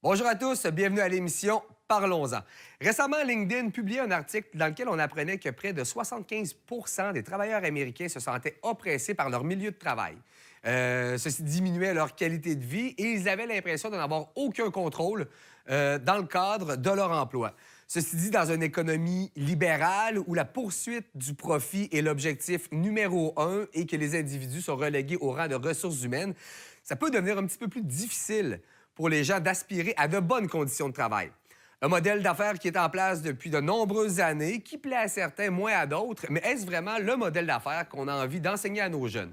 Bonjour à tous, bienvenue à l'émission Parlons-en. Récemment, LinkedIn publiait un article dans lequel on apprenait que près de 75 des travailleurs américains se sentaient oppressés par leur milieu de travail. Ceci diminuait leur qualité de vie et ils avaient l'impression de n'avoir aucun contrôle dans le cadre de leur emploi. Ceci dit, dans une économie libérale où la poursuite du profit est l'objectif numéro un et que les individus sont relégués au rang de ressources humaines, ça peut devenir un petit peu plus difficile pour les gens d'aspirer à de bonnes conditions de travail. Un modèle d'affaires qui est en place depuis de nombreuses années, qui plaît à certains, moins à d'autres, mais est-ce vraiment le modèle d'affaires qu'on a envie d'enseigner à nos jeunes?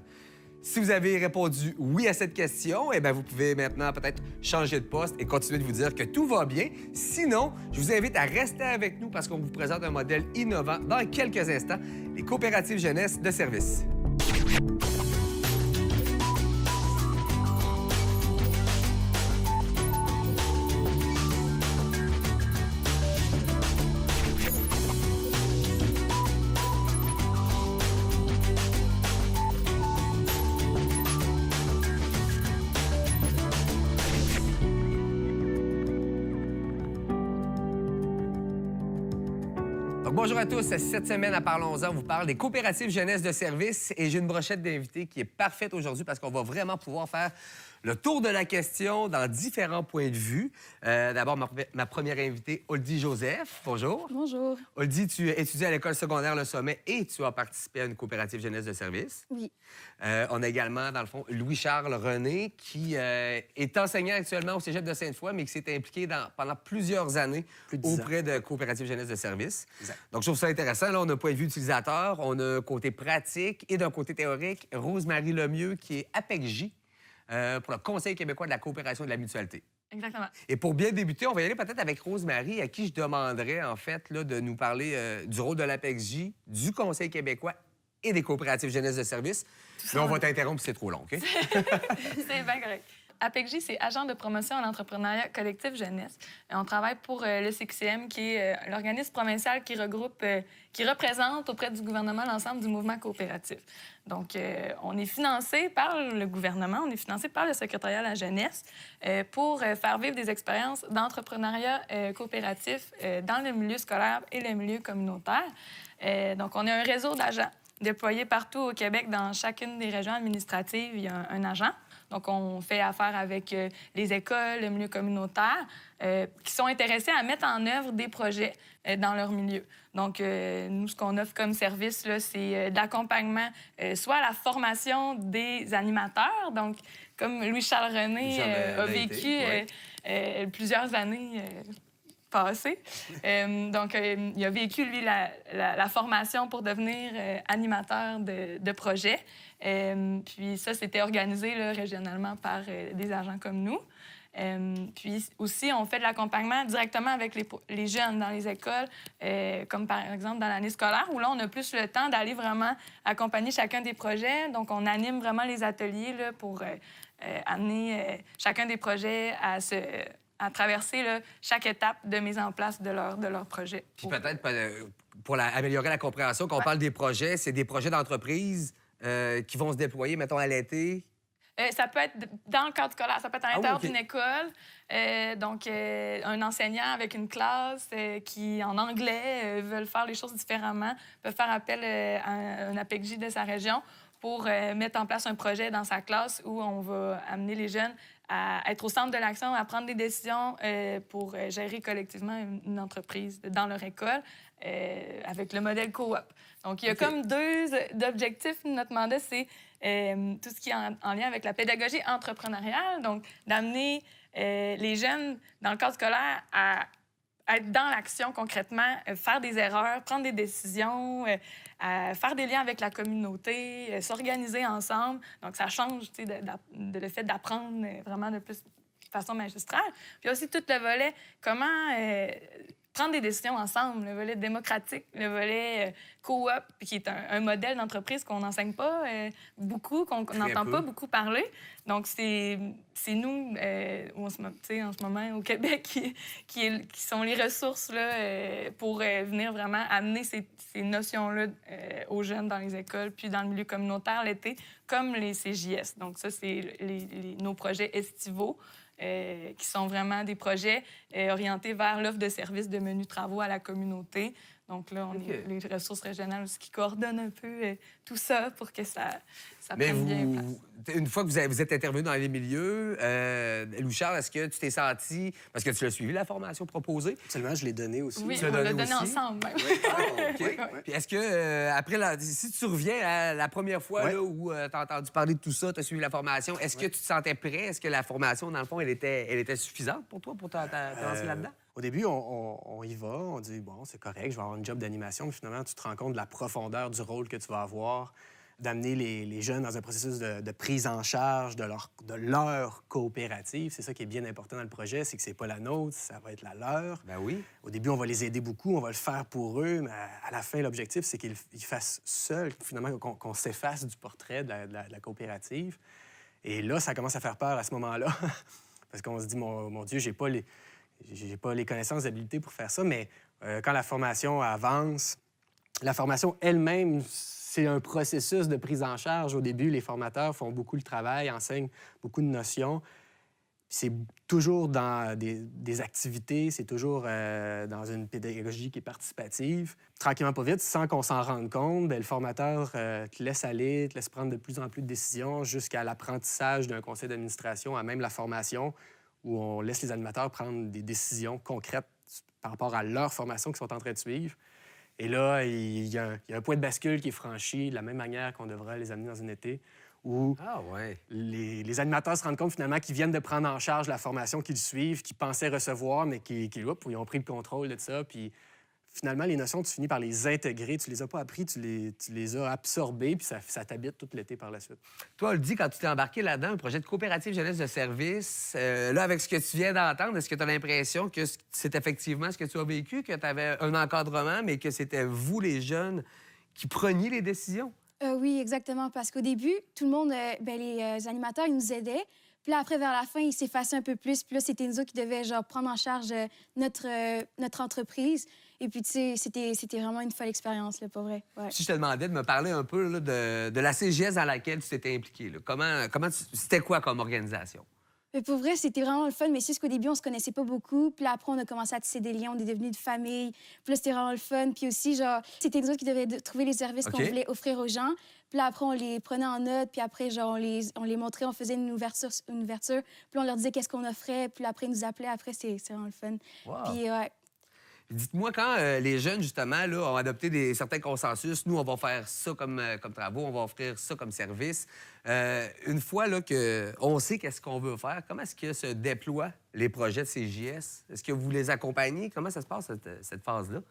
Si vous avez répondu oui à cette question, eh bien, vous pouvez maintenant peut-être changer de poste et continuer de vous dire que tout va bien. Sinon, je vous invite à rester avec nous parce qu'on vous présente un modèle innovant dans quelques instants, les coopératives jeunesse de service. Donc, bonjour à tous. Cette semaine, à Parlons-en, on vous parle des coopératives jeunesse de service et j'ai une brochette d'invités qui est parfaite aujourd'hui parce qu'on va vraiment pouvoir faire le tour de la question dans différents points de vue. D'abord, ma première invitée, Oldie Joseph. Bonjour. Bonjour. Oldie, tu étudies à l'école secondaire Le Sommet et tu as participé à une coopérative jeunesse de service. Oui. On a également, dans le fond, Louis-Charles René, qui est enseignant actuellement au Cégep de Sainte-Foy, mais qui s'est impliqué pendant plusieurs années auprès de coopératives jeunesse de service. Exact. Donc, je trouve ça intéressant. Là, on a un point de vue utilisateur, on a un côté pratique et d'un côté théorique, Rose-Marie Lemieux, qui est APECJ pour le Conseil québécois de la coopération et de la mutualité. Exactement. Et pour bien débuter, on va y aller peut-être avec Rose-Marie, à qui je demanderais, en fait, là, de nous parler du rôle de l'APECJ, du Conseil québécois et des coopératives jeunesse de service. Mais on va t'interrompre si c'est trop long, OK? C'est bien correct. APECJ, c'est Agent de promotion à l'entrepreneuriat collectif jeunesse. On travaille pour le CQCM, qui est l'organisme provincial qui regroupe, qui représente auprès du gouvernement l'ensemble du mouvement coopératif. Donc, on est financé par le gouvernement, on est financé par le secrétariat à la jeunesse pour faire vivre des expériences d'entrepreneuriat coopératif dans le milieu scolaire et le milieu communautaire. Donc, on est un réseau d'agents déployés partout au Québec. Dans chacune des régions administratives, il y a un agent. Donc, on fait affaire avec les écoles, le milieu communautaire, qui sont intéressés à mettre en œuvre des projets dans leur milieu. Donc, nous, ce qu'on offre comme service, là, c'est de l'accompagnement, soit à la formation des animateurs. Donc, comme Louis-Charles René a vécu plusieurs années passées. Donc, il a vécu, lui, la formation pour devenir animateur de projet. Puis ça, c'était organisé là, régionalement par des agents comme nous. Puis aussi, on fait de l'accompagnement directement avec les jeunes dans les écoles, comme par exemple dans l'année scolaire, où là, on a plus le temps d'aller vraiment accompagner chacun des projets. Donc, on anime vraiment les ateliers là, pour amener chacun des projets à traverser là, chaque étape de mise en place de leur projet. Puis peut-être pour améliorer la compréhension, quand on parle des projets, c'est des projets d'entreprise qui vont se déployer, mettons, à l'été. Ça peut être dans le cadre scolaire, ça peut être à l'intérieur d'une école. Donc, un enseignant avec une classe qui, en anglais, veulent faire les choses différemment, peut faire appel à un APECJ de sa région pour mettre en place un projet dans sa classe où on va amener les jeunes à être au centre de l'action, à prendre des décisions pour gérer collectivement une entreprise dans leur école avec le modèle coop. Donc, il y a comme deux objectifs. Notre mandat, c'est tout ce qui est en lien avec la pédagogie entrepreneuriale, donc d'amener les jeunes dans le cadre scolaire à être dans l'action concrètement, faire des erreurs, prendre des décisions, faire des liens avec la communauté, s'organiser ensemble. Donc, ça change le fait d'apprendre vraiment de plus de façon magistrale. Puis aussi tout le volet, comment prendre des décisions ensemble, le volet démocratique, le volet coop, qui est un modèle d'entreprise qu'on n'enseigne pas beaucoup, qu'on n'entend pas beaucoup parler. Donc, c'est nous, en ce moment, au Québec, qui sont les ressources là, pour venir vraiment amener ces notions-là aux jeunes dans les écoles, puis dans le milieu communautaire l'été, comme les CJS. Donc, ça, c'est nos projets estivaux. qui sont vraiment des projets orientés vers l'offre de services de menus travaux à la communauté. Donc là, on est les ressources régionales aussi qui coordonnent un peu tout ça pour que ça Mais prenne bien place. une fois que vous êtes intervenu dans les milieux, Louis-Charles, est-ce que tu t'es senti... Parce que tu as suivi la formation proposée. Absolument, je l'ai donné aussi. Oui, Tu l'as on l'a donné donné aussi? ensemble même. OK. Puis est-ce que, après, si tu reviens à la première fois Ouais. là, où tu as entendu parler de tout ça, tu as suivi la formation, est-ce que tu te sentais prêt? Est-ce que la formation, dans le fond, elle était suffisante pour toi, pour te lancer là-dedans? Au début, on y va, on dit, bon, c'est correct, je vais avoir une job d'animation. Mais finalement, tu te rends compte de la profondeur du rôle que tu vas avoir, d'amener les jeunes dans un processus de prise en charge de leur coopérative. C'est ça qui est bien important dans le projet, c'est que c'est pas la nôtre, ça va être la leur. Ben oui. Au début, on va les aider beaucoup, on va le faire pour eux, mais à la fin, l'objectif, c'est qu'ils fassent seuls, finalement, qu'on s'efface du portrait de la coopérative. Et là, ça commence à faire peur à ce moment-là, parce qu'on se dit, mon Dieu, j'ai pas les connaissances, les habiletés pour faire ça, mais quand la formation avance, la formation elle-même, c'est un processus de prise en charge. Au début, les formateurs font beaucoup le travail, enseignent beaucoup de notions. C'est toujours dans des activités, c'est toujours dans une pédagogie qui est participative. Tranquillement, pas vite, sans qu'on s'en rende compte, le formateur te laisse aller, te laisse prendre de plus en plus de décisions jusqu'à l'apprentissage d'un conseil d'administration, à même la formation, où on laisse les animateurs prendre des décisions concrètes par rapport à leur formation qu'ils sont en train de suivre. Et là, il y a un point de bascule qui est franchi de la même manière qu'on devrait les amener dans une été, où les animateurs se rendent compte finalement qu'ils viennent de prendre en charge la formation qu'ils suivent, qu'ils pensaient recevoir, mais ils ont pris le contrôle de ça. Puis finalement, les notions, tu finis par les intégrer. Tu les as pas appris, tu les as absorbées, puis ça t'habite tout l'été par la suite. Toi, Aldi, quand tu t'es embarqué là-dedans, un projet de coopérative jeunesse de service, là, avec ce que tu viens d'entendre, est-ce que tu as l'impression que c'est effectivement ce que tu as vécu, que tu avais un encadrement, mais que c'était vous, les jeunes, qui preniez les décisions? Oui, exactement, parce qu'au début, tout le monde, les animateurs, ils nous aidaient. Puis là, après, vers la fin, ils s'effaçaient un peu plus. Puis là, c'était nous autres qui devaient, genre, prendre en charge notre entreprise. Et puis, tu sais, c'était vraiment une folle expérience, là, pour vrai. Ouais. Si je te demandais de me parler un peu là, de la CGS dans laquelle tu t'étais impliqué, là. C'était quoi comme organisation? Mais pour vrai, c'était vraiment le fun. Mais c'est juste qu'au début, on se connaissait pas beaucoup. Puis là, après, on a commencé à tisser des liens. On est devenus de famille. Puis là, c'était vraiment le fun. Puis aussi, genre, c'était nous autres qui devaient trouver les services qu'on voulait offrir aux gens. Puis là, après, on les prenait en note. Puis après, genre, on les montrait. On faisait une ouverture. Puis on leur disait qu'est-ce qu'on offrait. Puis là, après, ils nous appelaient. Après, c'est vraiment le fun. Wow. Puis, ouais. Dites-moi, quand les jeunes, justement, là, ont adopté certains consensus, nous, on va faire ça comme travaux, on va offrir ça comme service. Une fois là, qu'on sait qu'est-ce qu'on veut faire, comment est-ce que se déploient les projets de CJS? Est-ce que vous les accompagnez? Comment ça se passe, cette phase-là?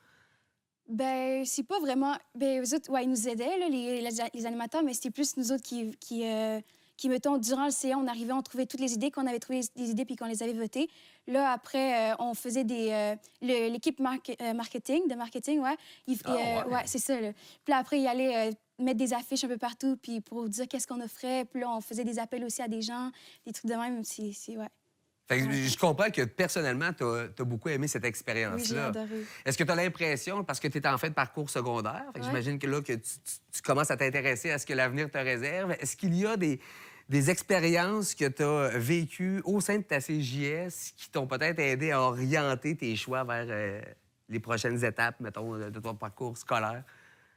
Ben, c'est pas vraiment. Ben, eux autres, ouais, ils nous aidaient, là, les animateurs, mais c'était plus nous autres qui, mettons, durant le CA, on arrivait, on trouvait toutes les idées, qu'on avait trouvé des idées puis qu'on les avait votées. Là, après, on faisait l'équipe marketing, ouais. Ouais, c'est ça, là. Puis là, après, ils allaient mettre des affiches un peu partout puis pour dire qu'est-ce qu'on offrait. Puis là, on faisait des appels aussi à des gens, des trucs de même. Ouais. Fait que je comprends que personnellement, tu as beaucoup aimé cette expérience-là. Oui, j'ai adoré. Est-ce que tu as l'impression, parce que tu es en fin de parcours secondaire, fait que j'imagine que là, que tu commences à t'intéresser à ce que l'avenir te réserve, est-ce qu'il y a des expériences que tu as vécues au sein de ta CJS qui t'ont peut-être aidé à orienter tes choix vers les prochaines étapes, mettons, de ton parcours scolaire?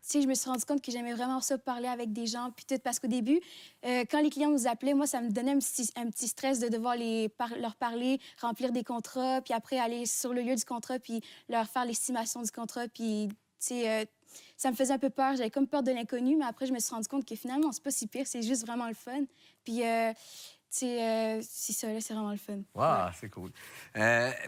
Tu sais, je me suis rendu compte que j'aimais vraiment ça, parler avec des gens, puis tout, parce qu'au début, quand les clients nous appelaient, moi, ça me donnait un petit stress de devoir leur parler, remplir des contrats, puis après aller sur le lieu du contrat, puis leur faire l'estimation du contrat, puis, tu sais, ça me faisait un peu peur. J'avais comme peur de l'inconnu, mais après, je me suis rendu compte que finalement, c'est pas si pire, c'est juste vraiment le fun. Puis, c'est ça, là, c'est vraiment le fun. Wow, ouais. C'est cool.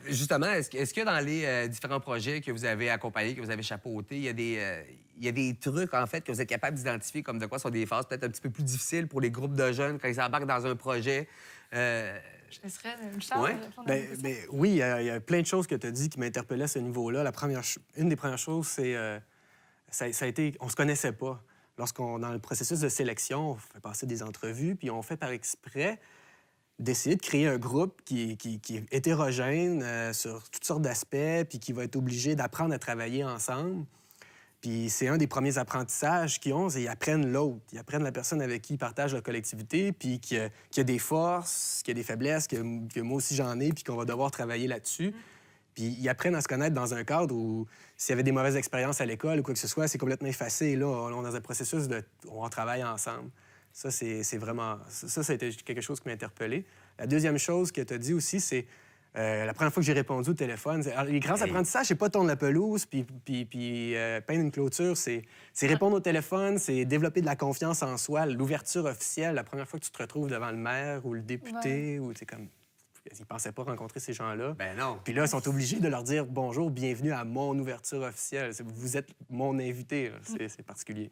Justement, est-ce que dans les différents projets que vous avez accompagnés, que vous avez chapeautés, il y a des trucs, en fait, que vous êtes capable d'identifier comme de quoi sont des phases peut-être un petit peu plus difficiles pour les groupes de jeunes quand ils embarquent dans un projet? Je laisserais Charles répondre à cette question. Oui, il y a plein de choses que tu as dit qui m'interpellaient à ce niveau-là. Une des premières choses, c'est ça a été... On se connaissait pas. Dans le processus de sélection, on fait passer des entrevues, puis on fait par exprès d'essayer de créer un groupe qui est hétérogène sur toutes sortes d'aspects, puis qui va être obligé d'apprendre à travailler ensemble. Puis c'est un des premiers apprentissages qu'ils ont, c'est qu'ils apprennent l'autre. Ils apprennent la personne avec qui ils partagent leur collectivité, puis qu'il y a des forces, qu'il y a des faiblesses, que moi aussi j'en ai, puis qu'on va devoir travailler là-dessus. Puis ils apprennent à se connaître dans un cadre où s'il y avait des mauvaises expériences à l'école ou quoi que ce soit, c'est complètement effacé. Là, on est dans un processus où on travaille ensemble. Ça, c'est vraiment... Ça a été quelque chose qui m'a interpellé. La deuxième chose que tu as dit aussi, c'est la première fois que j'ai répondu au téléphone. Alors, les grands apprentissages, c'est pas tondre la pelouse puis peindre une clôture. C'est répondre au téléphone, c'est développer de la confiance en soi, l'ouverture officielle. La première fois que tu te retrouves devant le maire ou le député, ou c'est comme... Ils ne pensaient pas rencontrer ces gens-là. Ben non. Puis là, ils sont obligés de leur dire « Bonjour, bienvenue à mon ouverture officielle. Vous êtes mon invité. » C'est particulier.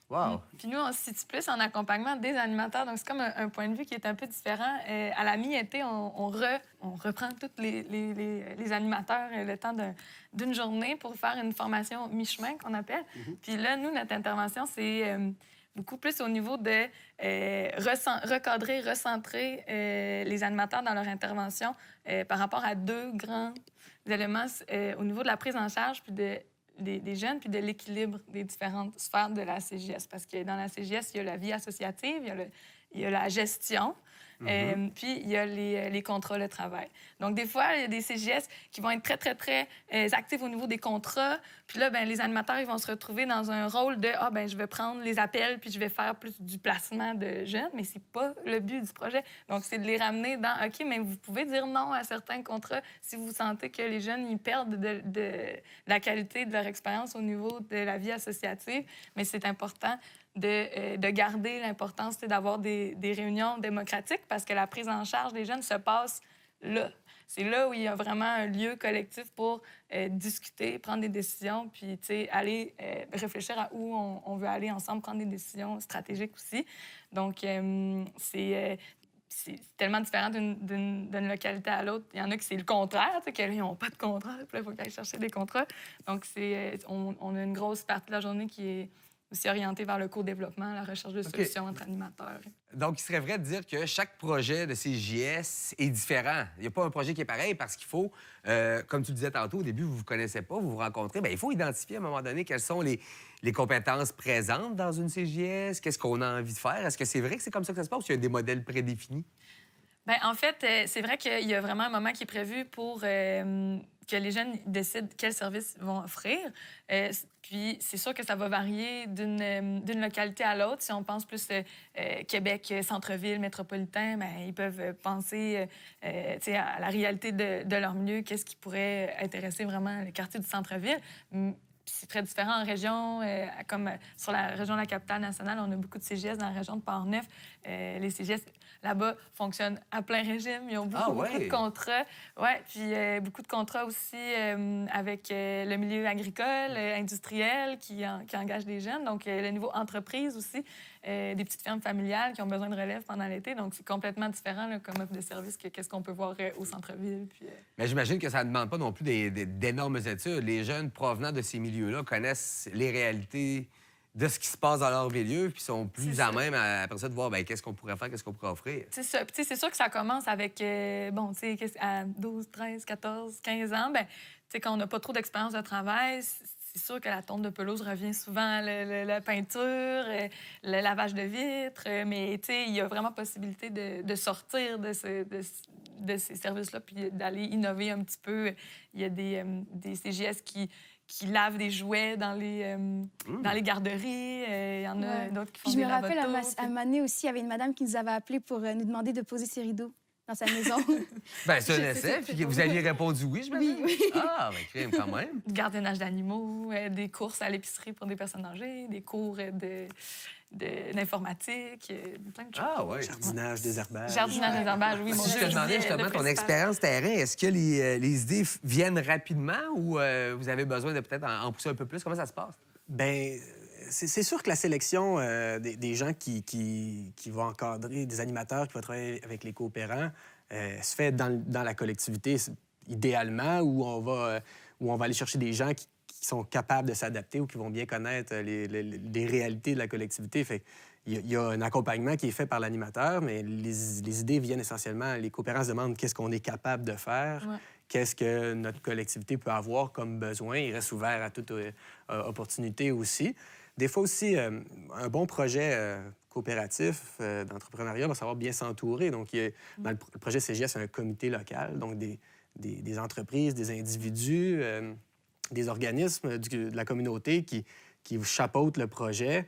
Wow. Puis nous, on se situe plus en accompagnement des animateurs. Donc, c'est comme un point de vue qui est un peu différent. À la mi-été, on reprend tous les animateurs le temps d'une journée pour faire une formation mi-chemin qu'on appelle. Puis là, nous, notre intervention, c'est beaucoup plus au niveau de recadrer, recentrer les animateurs dans leur intervention par rapport à deux grands éléments au niveau de la prise en charge puis des jeunes, puis de l'équilibre des différentes sphères de la CJS. Parce que dans la CJS, il y a la vie associative, il y a la gestion, puis il y a les contrats de travail. Donc, des fois, il y a des CJS qui vont être très, très, très actifs au niveau des contrats. Puis là, bien, les animateurs, ils vont se retrouver dans un rôle de « Ah, bien, je vais prendre les appels, puis je vais faire plus du placement de jeunes. » Mais c'est pas le but du projet. Donc, c'est de les ramener dans « OK, mais vous pouvez dire non à certains contrats si vous sentez que les jeunes, ils perdent de la qualité de leur expérience au niveau de la vie associative. » Mais c'est important de garder l'importance d'avoir des réunions démocratiques parce que la prise en charge des jeunes se passe là. C'est là où il y a vraiment un lieu collectif pour discuter, prendre des décisions, puis aller réfléchir à où on veut aller ensemble, prendre des décisions stratégiques aussi. Donc, c'est tellement différent d'une localité à l'autre. Il y en a qui c'est le contraire, qu'ils n'ont pas de contrat, puis là, il faut qu'ils aillent chercher des contrats. Donc, on a une grosse partie de la journée qui est aussi orienté vers le co-développement, la recherche de solutions entre animateurs. Donc, il serait vrai de dire que chaque projet de CJS est différent. Il n'y a pas un projet qui est pareil parce qu'il faut, comme tu le disais tantôt, au début, vous ne vous connaissez pas, vous vous rencontrez. Bien, il faut identifier à un moment donné quelles sont les compétences présentes dans une CJS, qu'est-ce qu'on a envie de faire. Est-ce que c'est vrai que c'est comme ça que ça se passe ou qu'il y a des modèles prédéfinis? Bien, en fait, c'est vrai qu'il y a vraiment un moment qui est prévu pour que les jeunes décident quels services ils vont offrir. Puis, c'est sûr que ça va varier d'une localité à l'autre. Si on pense plus Québec, centre-ville, métropolitain, bien, ils peuvent penser à la réalité de leur milieu, qu'est-ce qui pourrait intéresser vraiment le quartier du centre-ville. C'est très différent en région, comme sur la région de la Capitale-Nationale, on a beaucoup de CJS dans la région de Port-Neuf. Les CJS, là-bas, fonctionnent à plein régime. Ils ont beaucoup de contrats. Ouais, puis beaucoup de contrats aussi avec le milieu agricole, industriel, qui engage des jeunes. Donc, le niveau entreprise aussi, des petites fermes familiales qui ont besoin de relève pendant l'été. Donc, c'est complètement différent là, comme offre de service que qu'est-ce qu'on peut voir au centre-ville. Puis, Mais j'imagine que ça ne demande pas non plus d'énormes études. Les jeunes provenant de ces milieux-là connaissent les réalités de ce qui se passe dans leur milieu, puis sont plus à même, après ça, de voir bien, qu'est-ce qu'on pourrait faire, qu'est-ce qu'on pourrait offrir. C'est ça. Puis, c'est sûr que ça commence avec, à 12, 13, 14, 15 ans. Bien, quand on n'a pas trop d'expérience de travail, c'est sûr que la tonte de pelouse revient souvent, la peinture, le lavage de vitres. Mais il y a vraiment possibilité de sortir de ces services-là puis d'aller innover un petit peu. Il y a des CJS qui lavent des jouets dans les garderies. Il y en a d'autres qui font puis des je me rappelle, lavotos, à un moment donné aussi, il y avait une madame qui nous avait appelé pour nous demander de poser ses rideaux dans sa maison. Bien, c'est un essai, puis vous aviviez répondu oui, je Oui, oui. Ah, bien, crème, quand même. Du gardiennage d'animaux, des courses à l'épicerie pour des personnes âgées, des cours d'informatique, plein de choses. Ah, oui. Jardinage, désherbage. Jardinage, désherbage, oui, mon Si je te demandais justement ton expérience terrain, est-ce que les idées viennent rapidement ou vous avez besoin de peut-être en pousser un peu plus? Comment ça se passe? Bien, c'est sûr que la sélection des gens qui vont encadrer, des animateurs qui vont travailler avec les coopérants, se fait dans la collectivité, idéalement, où on va aller chercher des gens qui sont capables de s'adapter ou qui vont bien connaître les réalités de la collectivité. Fait il y a un accompagnement qui est fait par l'animateur, mais les idées viennent essentiellement... Les coopérants se demandent qu'est-ce qu'on est capable de faire, qu'est-ce que notre collectivité peut avoir comme besoin. Il reste ouvert à toute opportunité aussi. Des fois aussi, un bon projet coopératif d'entrepreneuriat va savoir bien s'entourer. Donc, dans le projet CGS, c'est un comité local, donc des entreprises, des individus, des organismes de la communauté qui chapeautent le projet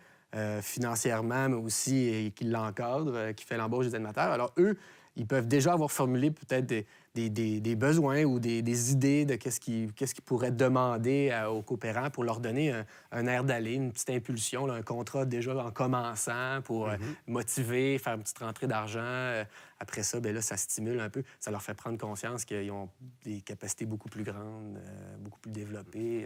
financièrement, mais aussi et qui l'encadrent, qui fait l'embauche des animateurs. Alors, eux, ils peuvent déjà avoir formulé peut-être des besoins ou des idées de qu'est-ce qu'ils pourraient demander aux coopérants pour leur donner un air d'aller, une petite impulsion, là, un contrat déjà en commençant pour motiver, faire une petite rentrée d'argent. Après ça, bien là, ça stimule un peu. Ça leur fait prendre conscience qu'ils ont des capacités beaucoup plus grandes, beaucoup plus développées,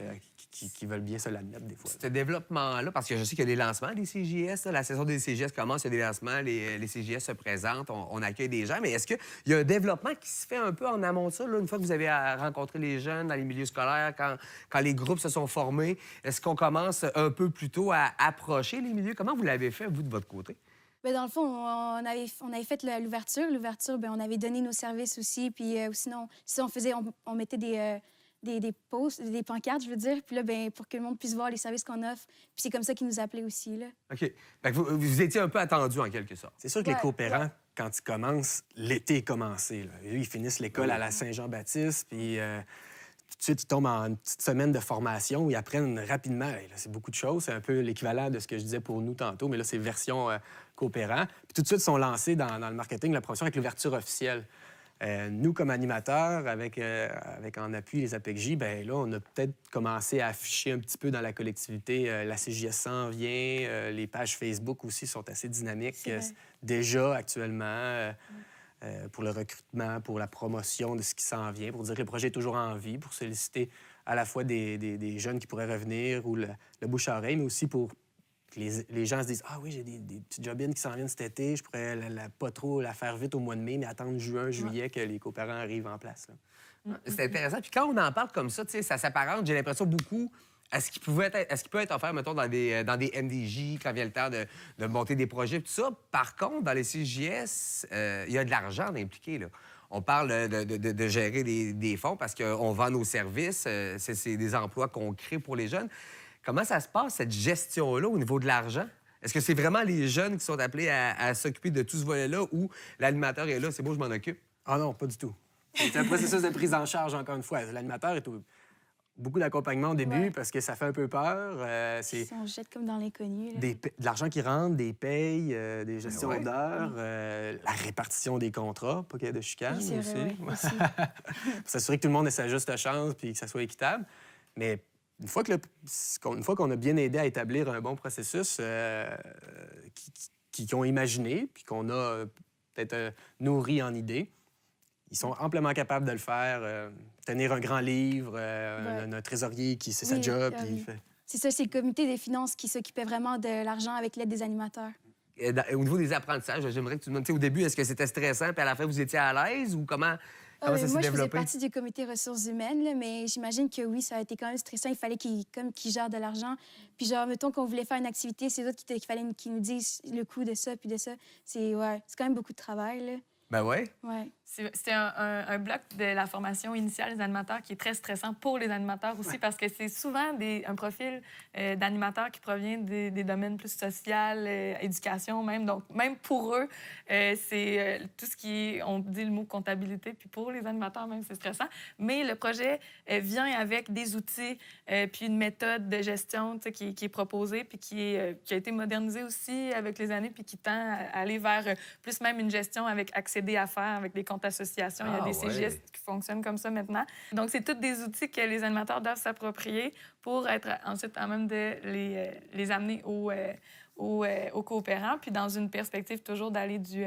qui veulent bien se l'admettre des fois. Ce développement-là, parce que je sais qu'il y a des lancements des CJS, là, la saison des CJS commence, il y a des lancements, les CJS se présentent, on accueille des gens, mais est-ce qu'il y a un développement qui se fait un peu en amont de ça, là, une fois que vous avez rencontré les jeunes dans les milieux scolaires, quand les groupes se sont formés, est-ce qu'on commence un peu plus tôt à approcher les milieux? Comment vous l'avez fait, vous, de votre côté? Bien, dans le fond, on avait fait l'ouverture. L'ouverture, bien, on avait donné nos services aussi. Puis sinon, si on mettait des posts, des pancartes, je veux dire. Puis là, bien, pour que le monde puisse voir les services qu'on offre. Puis c'est comme ça qu'ils nous appelaient aussi, là. OK. Fait que vous étiez un peu attendu en quelque sorte. C'est sûr que les coopérants, quand ils commencent, l'été est commencé. Là. Eux, ils finissent l'école à la Saint-Jean-Baptiste, puis tout de suite, ils tombent en une petite semaine de formation où ils apprennent rapidement. Et là, c'est beaucoup de choses. C'est un peu l'équivalent de ce que je disais pour nous tantôt, mais là, c'est version coopérant. Puis tout de suite, ils sont lancés dans le marketing, la promotion avec l'ouverture officielle. Nous, comme animateurs, avec en appui les APECJ, bien là, on a peut-être commencé à afficher un petit peu dans la collectivité. La CJS s'en vient. Les pages Facebook aussi sont assez dynamiques déjà actuellement pour le recrutement, pour la promotion de ce qui s'en vient, pour dire que le projet est toujours en vie, pour solliciter à la fois des jeunes qui pourraient revenir ou le bouche-à-oreille, mais aussi pour que les gens se disent « Ah oui, j'ai des petites job-ins qui s'en viennent cet été, je pourrais pas trop la faire vite au mois de mai, mais attendre juin, juillet que les coopérants arrivent en place. » C'est intéressant. Puis quand on en parle comme ça, ça s'apparente, j'ai l'impression, beaucoup à ce qui peut être offert, mettons, dans des MDJ, quand vient le temps de monter des projets, tout ça. Par contre, dans les CJS, il y a de l'argent impliqué, là. On parle de gérer des fonds parce qu'on vend nos services. C'est des emplois qu'on crée pour les jeunes. Comment ça se passe, cette gestion-là, au niveau de l'argent? Est-ce que c'est vraiment les jeunes qui sont appelés à s'occuper de tout ce volet-là ou l'animateur est là, c'est beau, je m'en occupe? Ah non, pas du tout. C'est un processus de prise en charge, encore une fois. L'animateur est beaucoup d'accompagnement au début parce que ça fait un peu peur. On se jette comme dans l'inconnu. De l'argent qui rentre, des payes, des gestions d'heures, la répartition des contrats, pas qu'il y ait de chicane oui, aussi. Vrai, oui, aussi. Pour s'assurer que tout le monde ait sa juste chance puis que ça soit équitable. Mais une fois qu'on a bien aidé à établir un bon processus qu'ils ont imaginé puis qu'on a peut-être nourri en idées, ils sont amplement capables de le faire. Tenir un grand livre, un trésorier qui c'est sa job. Puis fait... C'est ça, c'est le comité des finances qui s'occupait vraiment de l'argent avec l'aide des animateurs. Au niveau des apprentissages, j'aimerais que tu me donnes, au début, est-ce que c'était stressant, puis à la fin, vous étiez à l'aise ou comment ça s'est moi, je faisais développé? partie du comité ressources humaines, là, mais j'imagine que oui, ça a été quand même stressant. Il fallait qu'ils gèrent de l'argent. Puis genre, mettons qu'on voulait faire une activité, c'est eux qu'il fallait qu'ils nous disent le coût de ça puis de ça. C'est quand même beaucoup de travail, là. Ben ouais. Ouais. C'est un bloc de la formation initiale des animateurs qui est très stressant pour les animateurs aussi parce que c'est souvent un profil d'animateur qui provient des domaines plus social, éducation même. Donc, même pour eux, c'est tout ce qui est, on dit le mot comptabilité, puis pour les animateurs même, c'est stressant. Mais le projet vient avec des outils puis une méthode de gestion qui est proposée puis qui a été modernisée aussi avec les années puis qui tend à aller vers plus même une gestion avec accéder à faire avec des comptes associations. Il y a des CGS qui fonctionnent comme ça maintenant. Donc, c'est tous des outils que les animateurs doivent s'approprier pour être ensuite à même de les amener aux coopérants, puis dans une perspective toujours d'aller du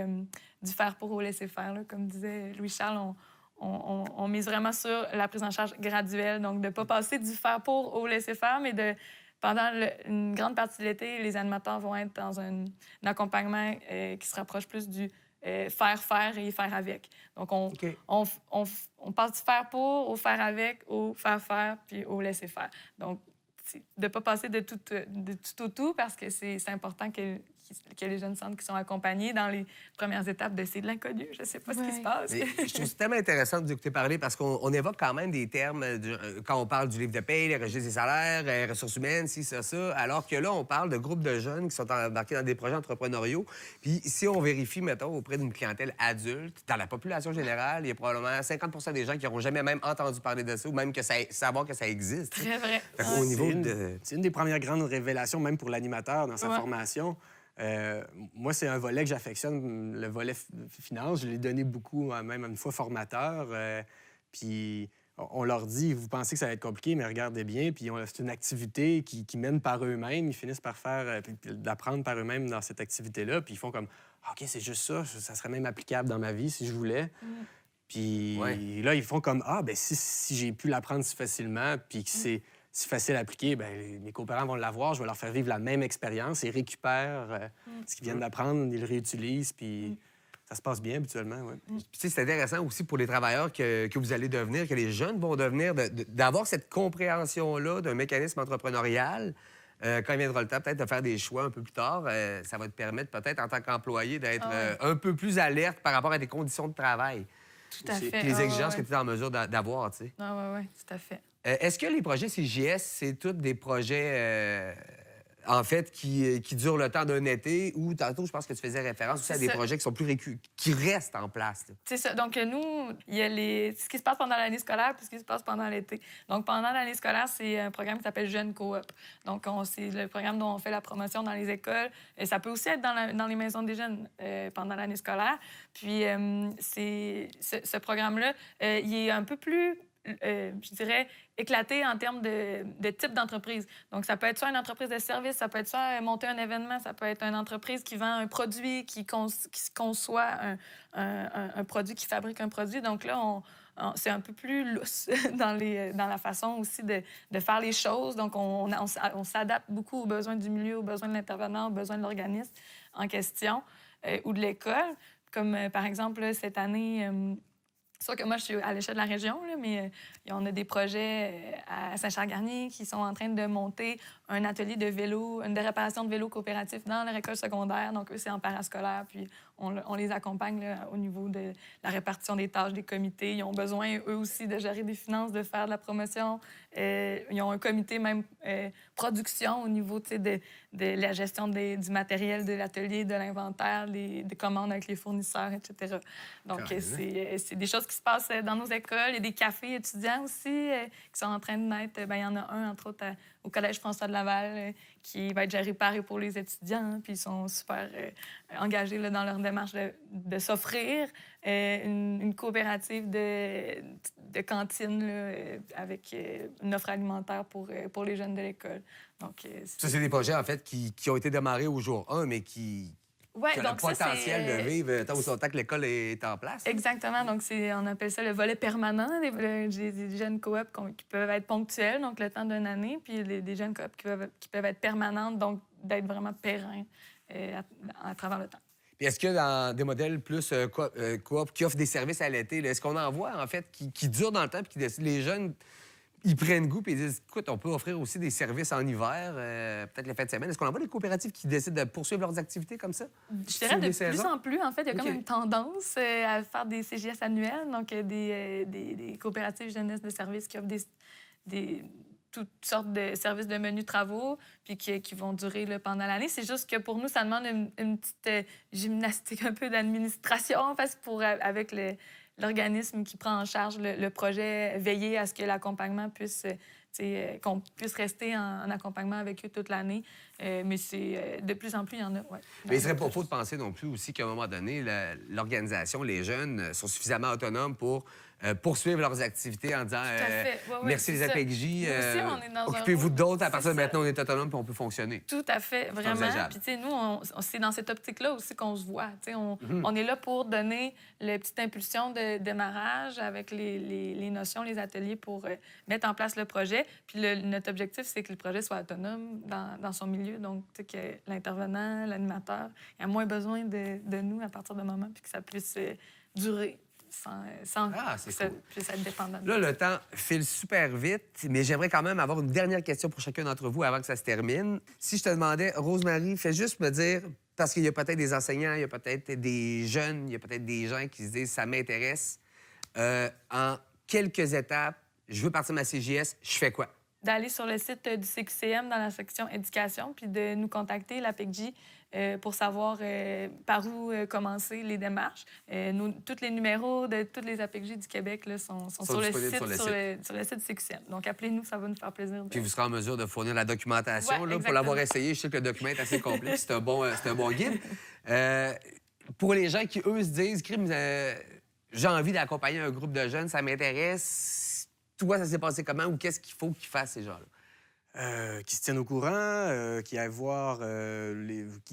faire pour au laisser faire. Là. Comme disait Louis-Charles, on mise vraiment sur la prise en charge graduelle, donc de ne pas passer du faire pour au laisser faire, mais pendant une grande partie de l'été, les animateurs vont être dans un accompagnement qui se rapproche plus du faire et faire avec. Donc, on passe du faire pour au faire avec, au faire, puis au laisser faire. Donc, de ne pas passer de tout au tout parce que c'est important qu'il que les jeunes sentent qu'ils sont accompagnés dans les premières étapes de c'est de l'inconnu. Je ne sais pas ce qui se passe. Mais je trouve ça tellement intéressant de vous écouter parler parce qu'on évoque quand même des termes quand on parle du livre de paie, les registres des salaires, ressources humaines, ci, ça, alors que là, on parle de groupes de jeunes qui sont embarqués dans des projets entrepreneuriaux. Puis si on vérifie, mettons, auprès d'une clientèle adulte, dans la population générale, il y a probablement 50 des gens qui n'auront jamais même entendu parler de ça ou même savoir que ça existe. Très vrai. Au niveau C'est une des premières grandes révélations, même pour l'animateur dans sa Ouais. formation. Moi, c'est un volet que j'affectionne, le volet finance. Je l'ai donné beaucoup, même une fois formateur. Puis on leur dit, vous pensez que ça va être compliqué, mais regardez bien. Puis c'est une activité qui mène par eux-mêmes. Ils finissent par faire, d'apprendre par eux-mêmes dans cette activité-là. Puis ils font comme, OK, c'est juste ça. Ça serait même applicable dans ma vie si je voulais. Puis là, ils font comme, ben si j'ai pu l'apprendre si facilement, puis que c'est si facile à appliquer, ben mes coparents vont l'avoir, je vais leur faire vivre la même expérience. Ils récupèrent ce qu'ils viennent d'apprendre, ils le réutilisent, puis ça se passe bien habituellement. Ouais. Puis, tu sais, c'est intéressant aussi pour les travailleurs que vous allez devenir, que les jeunes vont devenir, d'avoir cette compréhension-là d'un mécanisme entrepreneurial. Quand il viendra le temps peut-être de faire des choix un peu plus tard, ça va te permettre peut-être en tant qu'employé d'être un peu plus alerte par rapport à tes conditions de travail. Tout à fait. Puis les exigences que tu es en mesure d'avoir, tu sais. Oui, tout à fait. Est-ce que les projets CJS, c'est tous des projets, en fait, qui durent le temps d'un été ou, tantôt, je pense que tu faisais référence aussi à des projets qui sont plus qui restent en place? C'est ça. Donc, nous, il y a ce qui se passe pendant l'année scolaire puis ce qui se passe pendant l'été. Donc, pendant l'année scolaire, c'est un programme qui s'appelle Jeunes Coop. Donc, c'est le programme dont on fait la promotion dans les écoles. Et ça peut aussi être dans les maisons des jeunes pendant l'année scolaire. Puis, ce programme-là, il est un peu plus je dirais, éclaté en termes de type d'entreprise. Donc, ça peut être soit une entreprise de service, ça peut être soit monter un événement, ça peut être une entreprise qui vend un produit, qui conçoit un produit, qui fabrique un produit. Donc là, c'est un peu plus lousse dans la façon aussi de faire les choses. Donc, on s'adapte beaucoup aux besoins du milieu, aux besoins de l'intervenant, aux besoins de l'organisme en question ou de l'école. Comme, par exemple, là, cette année... Soit que moi, je suis à l'échelle de la région, là, mais on a des projets à Saint-Charles-Garnier qui sont en train de monter un atelier de vélo, de réparation de vélos coopératifs dans leur école secondaire. Donc, eux, c'est en parascolaire. Puis, on les accompagne là, au niveau de la répartition des tâches des comités. Ils ont besoin, eux aussi, de gérer des finances, de faire de la promotion. Ils ont un comité même production au niveau de la gestion du matériel de l'atelier, de l'inventaire, des commandes avec les fournisseurs, etc. Donc, c'est des choses qui se passent dans nos écoles. Il y a des cafés étudiants aussi qui sont en train de naître. Il y en a un, entre autres, au Collège François de Laval, qui va être géré par et pour les étudiants. Puis ils sont super engagés là, dans leur démarche de s'offrir une coopérative de cantine là, avec une offre alimentaire pour les jeunes de l'école. Donc, ça, c'est des projets, en fait, qui ont été démarrés au jour 1, mais qui ont le potentiel de vivre tant aussi longtemps que l'école est en place. Exactement. Donc, on appelle ça le volet permanent des jeunes coop qui peuvent être ponctuels, donc le temps d'une année, puis des jeunes coop qui peuvent être permanentes, donc d'être vraiment pérennes à travers le temps. Puis est-ce que dans des modèles plus coop qui offrent des services à l'été, est-ce qu'on en voit, en fait, qui durent dans le temps puis qui décident, les jeunes, ils prennent goût puis ils disent, écoute, on peut offrir aussi des services en hiver, peut-être les fins de semaine. Est-ce qu'on en voit des coopératives qui décident de poursuivre leurs activités comme ça? Je dirais de plus en plus, en fait, il y a comme une tendance à faire des CJS annuels, donc des coopératives jeunesse de services qui offrent toutes sortes de services de menus travaux, puis qui vont durer là, pendant l'année. C'est juste que pour nous, ça demande une petite gymnastique un peu d'administration, en fait, avec l'organisme qui prend en charge le projet, veiller à ce que l'accompagnement puisse... qu'on puisse rester en accompagnement avec eux toute l'année. Mais c'est de plus en plus, il y en a. Ouais, mais il serait pas faux de penser non plus aussi qu'à un moment donné, l'organisation, les jeunes sont suffisamment autonomes pour poursuivre leurs activités en disant merci les APECJ, occupez-vous d'autres. À partir de maintenant, on est autonome puis on peut fonctionner. Tout à fait, vraiment. Puis, tu sais, nous, c'est dans cette optique-là aussi qu'on se voit. Tu sais, on est là pour donner la petite impulsion de démarrage avec les notions, les ateliers pour mettre en place le projet. Puis, notre objectif, c'est que le projet soit autonome dans son milieu. Donc, tu sais, que l'intervenant, l'animateur, il a moins besoin de nous à partir de moment puis que ça puisse durer. Sans que ça puisse être dépendant. Là, le temps file super vite, mais j'aimerais quand même avoir une dernière question pour chacun d'entre vous avant que ça se termine. Si je te demandais, Rosemary, fais juste me dire parce qu'il y a peut-être des enseignants, il y a peut-être des jeunes, il y a peut-être des gens qui se disent « ça m'intéresse en quelques étapes, je veux partir de ma CJS, je fais quoi? » D'aller sur le site du CQCM dans la section éducation, puis de nous contacter, la PECJ, pour savoir par où commencer les démarches. Tous les numéros de toutes les APECJ du Québec là, sont sur le site du CQCM. Donc, appelez-nous, ça va nous faire plaisir. Puis vous serez en mesure de fournir la documentation. Ouais, là, pour l'avoir essayé, je sais que le document est assez complet, c'est un bon guide. Pour les gens qui, eux, se disent « Crime, j'ai envie d'accompagner un groupe de jeunes, ça m'intéresse », toi, ça s'est passé comment ou qu'est-ce qu'il faut qu'ils fassent, ces gens-là? Qui se tiennent au courant, qui aillent voir,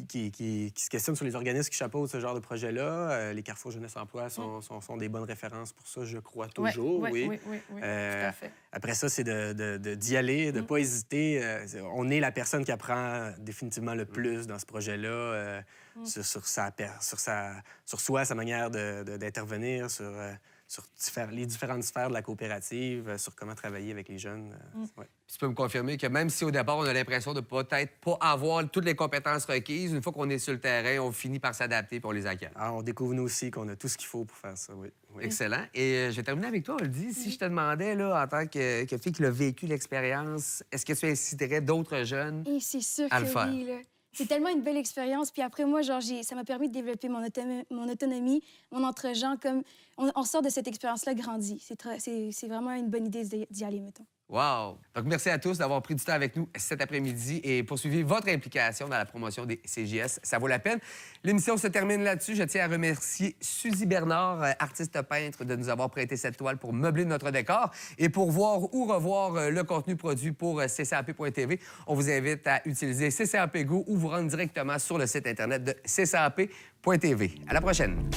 qui se questionnent sur les organismes qui chapeautent ce genre de projet-là. Les Carrefour Jeunesse Emploi sont des bonnes références pour ça, je crois toujours. Oui, tout à fait. Après ça, c'est d'y aller, de ne pas hésiter. On est la personne qui apprend définitivement le plus dans ce projet-là, sur soi, sa manière d'intervenir, sur les différentes sphères de la coopérative, sur comment travailler avec les jeunes. Ouais. Puis tu peux me confirmer que même si au départ, on a l'impression de peut-être pas avoir toutes les compétences requises, une fois qu'on est sur le terrain, on finit par s'adapter et on les acquiert. Alors, on découvre nous aussi qu'on a tout ce qu'il faut pour faire ça, oui. Excellent. Et je vais terminer avec toi, Oldie. Si je te demandais, là, en tant que fille qui a vécu l'expérience, est-ce que tu inciterais d'autres jeunes Et c'est sûr à le que faire? oui, là. C'est tellement une belle expérience. Puis après, moi, genre, ça m'a permis de développer mon autonomie, mon entre-gens. Comme on sort de cette expérience-là grandi. C'est vraiment une bonne idée d'y aller, mettons. Wow! Donc, merci à tous d'avoir pris du temps avec nous cet après-midi et poursuivi votre implication dans la promotion des CJS. Ça vaut la peine. L'émission se termine là-dessus. Je tiens à remercier Suzy Bernard, artiste peintre, de nous avoir prêté cette toile pour meubler notre décor. Et pour voir ou revoir le contenu produit pour ccap.tv, on vous invite à utiliser CCAP Go ou vous rendre directement sur le site Internet de ccap.tv. À la prochaine!